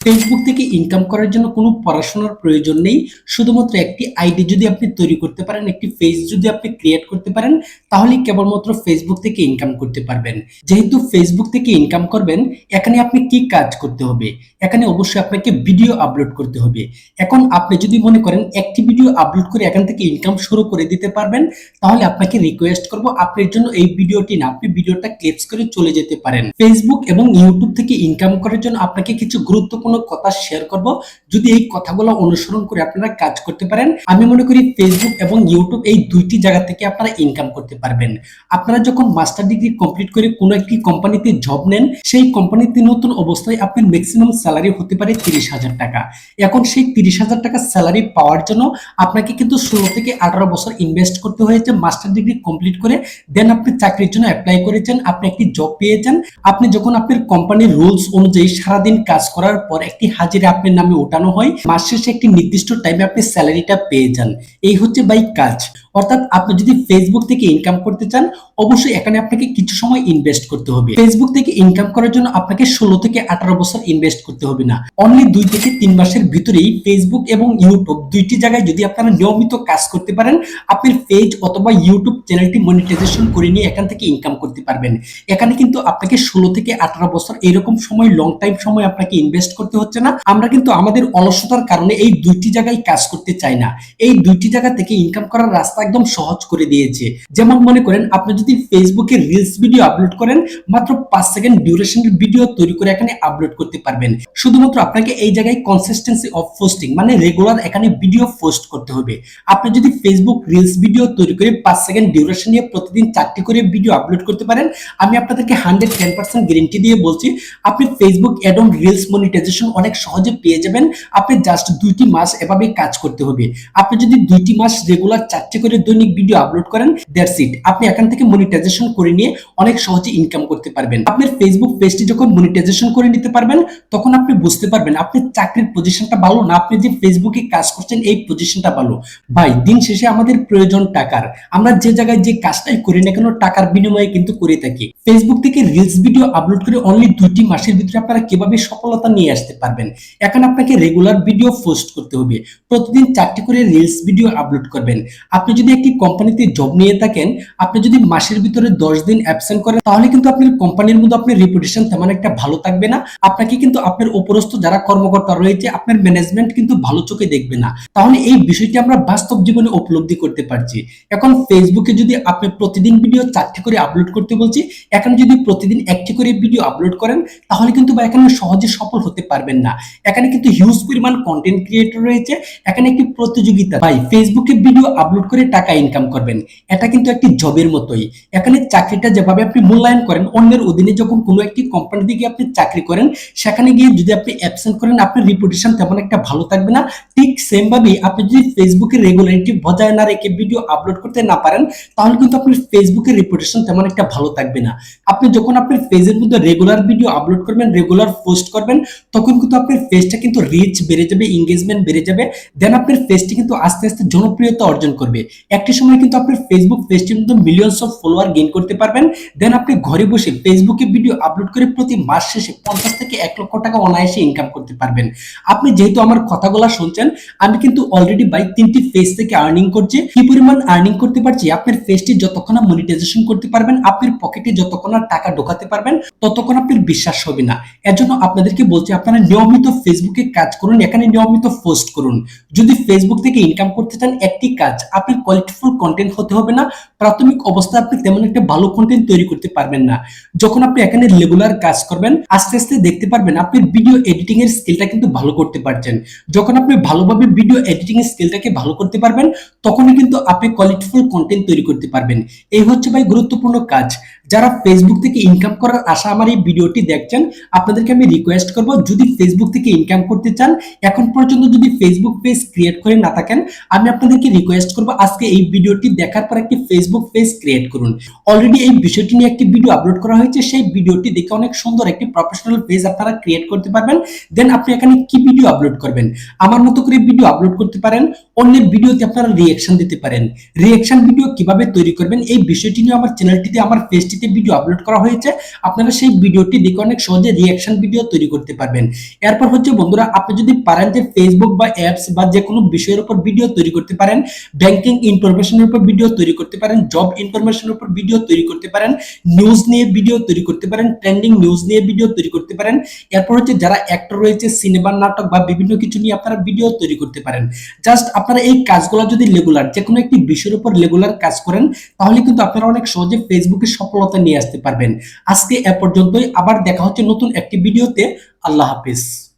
Facebook থেকে income করার জন্য কোনো পড়াশোনার প্রয়োজন নেই। শুধুমাত্র একটি আইডি যদি আপনি তৈরি করতে পারেন, একটি পেজ যদি আপনি ক্রিয়েট করতে পারেন, তাহলেই কেবলমাত্র ফেসবুক থেকে ইনকাম করতে পারবেন। যেহেতু ফেসবুক থেকে ইনকাম করবেন, এখানে আপনি কি কাজ করতে হবে? এখানে অবশ্যই আপনাকে ভিডিও আপলোড করতে হবে। এখন আপনি যদি মনে করেন একটি ভিডিও আপলোড করে এখান থেকে ইনকাম শুরু করে দিতে পারবেন, তাহলে আপনাকে রিকোয়েস্ট করব আপনার জন্য এই ভিডিওটি না, আপনি ভিডিওটা ক্লিপস করে চলে যেতে পারেন। ফেসবুক এবং ইউটিউব থেকে ইনকাম করার জন্য আপনাকে কিছু গুরুত্বপূর্ণ কথা শেয়ার করব। যদি এই কথাগুলো অনুসরণ করে আপনারা কাজ করতে পারেন, আমি মনে করি ফেসবুক এবং ইউটিউব এই দুইটি জায়গা থেকে আপনারা ইনকাম করতে পারবেন। আপনারা যখন মাস্টার ডিগ্রি কমপ্লিট করে কোনো একটি কোম্পানিতে জব নেন, সেই কোম্পানিতে নতুন অবস্থায় আপনার ম্যাক্সিমাম স্যালারি হতে পারে 30,000 টাকা। এখন সেই 30,000 টাকা স্যালারি পাওয়ার জন্য আপনাকে কিন্তু 16 থেকে 18 বছর ইনভেস্ট করতে হয়েছে মাস্টার ডিগ্রি কমপ্লিট করে। দেন আপনি চাকরির জন্য অ্যাপ্লাই করেছেন, আপনি একটি জব পেয়েছেন। আপনি যখন আপনার কোম্পানির রুলস অনুযায়ী সারাদিন কাজ করার পর একটি হাজিরা আপনার নামে ওঠানো হয়, মাস শেষে একটি নির্দিষ্ট টাইমে আপনি স্যালারিটা পেয়ে যান। এই হচ্ছে ভাই কাজ। অর্থাৎ আপনি যদি ফেসবুক থেকে ইনকাম করতে চান, অবশ্যই এখানে আপনাকে কিছু সময় ইনভেস্ট করতে হবে। ফেসবুক থেকে ইনকাম করার জন্য আপনাকে 16 থেকে 18 বছর ইনভেস্ট করতে হবে না, অনলি 2 থেকে 3 মাসের ভিতরেই ফেসবুক এবং ইউটিউব দুইটি জায়গায় যদি আপনারা নিয়মিত কাজ করতে পারেন, আপনার পেজ অথবা ইউটিউব চ্যানেলটি মনিটাইজেশন করে নিয়ে এখান থেকে ইনকাম করতে পারবেন। এখানে কিন্তু আপনাকে 16 থেকে 18 বছর এরকম সময়, লং টাইম সময় আপনাকে ইনভেস্ট করতে হচ্ছে না। আমরা কিন্তু আমাদের অলসতার কারণে এই দুইটি জায়গায় কাজ করতে চাই না। এই দুইটি জায়গা থেকে ইনকাম করার রাস্তা একদম সহজ করে দিয়েছে। যেমন মনে করেন আপনি যদি ফেসবুকে রিলস ভিডিও আপলোড করেন, মাত্র 5 সেকেন্ড ডিউরেশনের ভিডিও তৈরি করে এখানে আপলোড করতে পারবেন। শুধুমাত্র আপনাকে এই জায়গায় কনসিস্টেন্সি অফ পোস্টিং মানে রেগুলার এখানে ভিডিও পোস্ট করতে হবে। আপনি যদি ফেসবুক রিলস ভিডিও তৈরি করে 5 সেকেন্ড ডিউরেশন নিয়ে প্রতিদিন 4টি করে ভিডিও আপলোড করতে পারেন, আমি আপনাদেরকে 110% গ্যারান্টি দিয়ে বলছি আপনি Facebook ad on reels monetisation অনেক সহজে পেয়ে যাবেন। আপনি জাস্ট 2টি মাস এভাবে কাজ করতে হবে। আপনি যদি 2টি মাস রেগুলার 4টি করে দৈনিক ভিডিও আপলোড করেন, দ্যাটস ইট, আপনি এখান থেকে মনিটাইজেশন করে নিয়ে অনেক সহজে ইনকাম করতে পারবেন। আপনার ফেসবুক পেজটি যখন মনিটাইজেশন করে নিতে পারবেন, তখন আপনি বুঝতে পারবেন আপনার চাকরির পজিশনটা ভালো না আপনি যে ফেসবুকে কাজ করছেন এই পজিশনটা ভালো। ভাই দিন শেষে আমাদের প্রয়োজন টাকার। আমরা যে জায়গায় যে কাজটাই করি না কেন টাকার বিনিময়ে কিন্তু করে থাকি। ফেসবুক থেকে রিলস ভিডিও আপলোড করে অনলি 2টি মাসের ভিতরে আপনারা কিভাবে সফলতা নিয়ে আসতে পারবেন। এখন আপনাকে রেগুলার ভিডিও পোস্ট করতে হবে, প্রতিদিন 4টি করে রিলস ভিডিও আপলোড করবেন। আপনি যদি একটি কোম্পানিতে জব নিয়ে থাকেন, আপনি যদি মাসের ভিতরে 10 দিন অ্যাবসেন্ট করেন, তাহলে কিন্তু আপনার কোম্পানির মধ্যে আপনার রেপুটেশন তেমন একটা ভালো থাকবে না। আপনাকে কিন্তু আপনার উপরস্থ যারা কর্মকর্তা রয়েছে, আপনার ম্যানেজমেন্ট কিন্তু ভালো চোখে দেখবে না। তাহলে এই বিষয়টি আমরা বাস্তব জীবনে উপলব্ধি করতে পারছি। এখন ফেসবুকে যদি আপনি প্রতিদিন ভিডিও 4টি করে আপলোড করতে বলছি, এখানে যদি প্রতিদিন 1টি করে ভিডিও আপলোড করেন, তাহলে কিন্তু বা এখানে সহজে সফল হতে পারবেন না। এখানে কিন্তু হিউজ পরিমাণ কন্টেন্ট ক্রিয়েটর রয়েছে, এখানে একটি প্রতিযোগিতা। ভাই ফেসবুকে ভিডিও আপলোড করে টাকা ইনকাম করবেন, এটা কিন্তু একটি জবের মতোই। এখানে চাকরিটা যেভাবে আপনি মূল্যায়ন করেন, অন্যের অধীনে যখন কোনো একটি কোম্পানি থেকে আপনি চাকরি করেন, সেখানে গিয়ে যদি আপনি অ্যাবসেন্ট করেন, আপনার রিপুটেশন তেমন একটা ভালো থাকবে না। ঠিক সেম ভাবেই আপনি যদি ফেসবুকে রেগুলারিটি বজায় না রেখে ভিডিও আপলোড করতে না পারেন, তাহলে কিন্তু আপনার ফেসবুকের রিপুটেশন তেমন একটা ভালো থাকবে না। আপনি যখন আপনার পেজের মধ্যে রেগুলার ভিডিও আপলোড করবেন, রেগুলার পোস্ট করবেন, তখন কিন্তু আপনার পেজটা কিন্তু রিচ বেড়ে যাবে, এঙ্গেজমেন্ট বেড়ে যাবে। দেন আপনার পেজটি কিন্তু আস্তে আস্তে জনপ্রিয়তা অর্জন করবে। একটি সময় কিন্তু আপনার ফেসবুক পেজটির মধ্যে মিলিয়নস অফ ফলোয়ার গেইন করতে পারবেন। দেন আপনি ঘরে বসে ফেসবুকে ভিডিও আপলোড করে প্রতি মাস শেষে 50 থেকে 1 লক্ষ টাকা অনায়াসে ইনকাম করতে পারবেন। আপনি যেহেতু আমার কথাগুলো শুনছেন, আমি কিন্তু অলরেডি বাই 3টি পেজ থেকে আর্নিং করছি। কি পরিমাণ আর্নিং করতে পারছি, আপনার পেজটি যতক্ষণ না মনিটাইজেশন করতে পারবেন, আপনার পকেটে যতক্ষণ না টাকা ঢোকাতে পারবেন, ততক্ষণ আপনার বিশ্বাস হবে না। এর জন্য আপনাদেরকে বলছি আপনারা নিয়মিত ফেসবুকে কাজ করুন, এখানে নিয়মিত পোস্ট করুন। যদি ফেসবুক থেকে ইনকাম করতে চান, একটি কাজ, আপনার কোয়ালিটিফুল কন্টেন্ট হতে হবে না। প্রাথমিক অবস্থায় আপনি তেমন একটা ভালো কন্টেন্ট তৈরি করতে পারবেন না। যখন আপনি এখানে রেগুলার কাজ করবেন, আস্তে আস্তে দেখতে পারবেন আপনার ভিডিও এডিটিং এর স্কিলটা কিন্তু ভালো করতে পারছেন। যখন আপনি ভালোভাবে ভিডিও এডিটিং এর স্কিলটাকে ভালো করতে পারবেন, তখনই কিন্তু আপনি কোয়ালিটিফুল কন্টেন্ট তৈরি করতে পারবেন। এই হচ্ছে ভাই গুরুত্বপূর্ণ কাজ। যারা ফেসবুক থেকে ইনকাম করার আশা আমার এই ভিডিওটি দেখছেন, আপনাদেরকে আমি রিকোয়েস্ট করব, যদি ফেসবুক থেকে ইনকাম করতে চান, এখন পর্যন্ত যদি ফেসবুক পেজ ক্রিয়েট করে না থাকেন, আমি আপনাদেরকে রিকোয়েস্ট করব আজকে এই ভিডিওটি দেখার পর একটি ফেসবুক পেজ ক্রিয়েট করুন। অলরেডি এই বিষয়টি নিয়ে একটি ভিডিও আপলোড করা হয়েছে, সেই ভিডিওটি দেখে অনেক সুন্দর একটি প্রফেশনাল পেজ আপনারা ক্রিয়েট করতে পারবেন। দেন আপনি এখানে কি ভিডিও আপলোড করবেন, আমার মতো করে ভিডিও আপলোড করতে পারেন, অন্যের ভিডিওতে আপনারা রিঅ্যাকশন দিতে পারেন। রিঅ্যাকশন ভিডিও কিভাবে তৈরি করবেন এই বিষয়টি নিয়ে আমার চ্যানেলটিতে, আমার পেজটিতে পেজটিতে ভিডিও আপলোড করা হয়েছে, আপনারা সেই ভিডিওটি দেখে অনেক সহজে রিঅ্যাকশন ভিডিও তৈরি করতে পারবেন। এরপর হচ্ছে বন্ধুরা, আপনি যদি পারেন যে ফেসবুক বা অ্যাপস বা যে কোনো বিষয়ের উপর ভিডিও তৈরি করতে পারেন, ব্যাংকিং ইনফরমেশনের উপর ভিডিও তৈরি করতে পারেন, জব ইনফরমেশনের উপর ভিডিও তৈরি করতে পারেন, নিউজ নিয়ে ভিডিও তৈরি করতে পারেন, ট্রেন্ডিং নিউজ নিয়ে ভিডিও তৈরি করতে পারেন। এরপর হচ্ছে যারা অ্যাক্টর রয়েছে সিনেমা, নাটক বা বিভিন্ন কিছু নিয়ে আপনারা ভিডিও তৈরি করতে পারেন। জাস্ট আপনারা এই কাজগুলো যদি রেগুলার যে কোনো একটি বিষয়ের উপর রেগুলার কাজ করেন, তাহলে কিন্তু আপনারা অনেক সহজে ফেসবুকে সফলতা নিয়ে আসতে পারবেন। আজকে এ পর্যন্তই, আবার দেখা হচ্ছে নতুন একটি ভিডিওতে। আল্লাহ হাফেজ।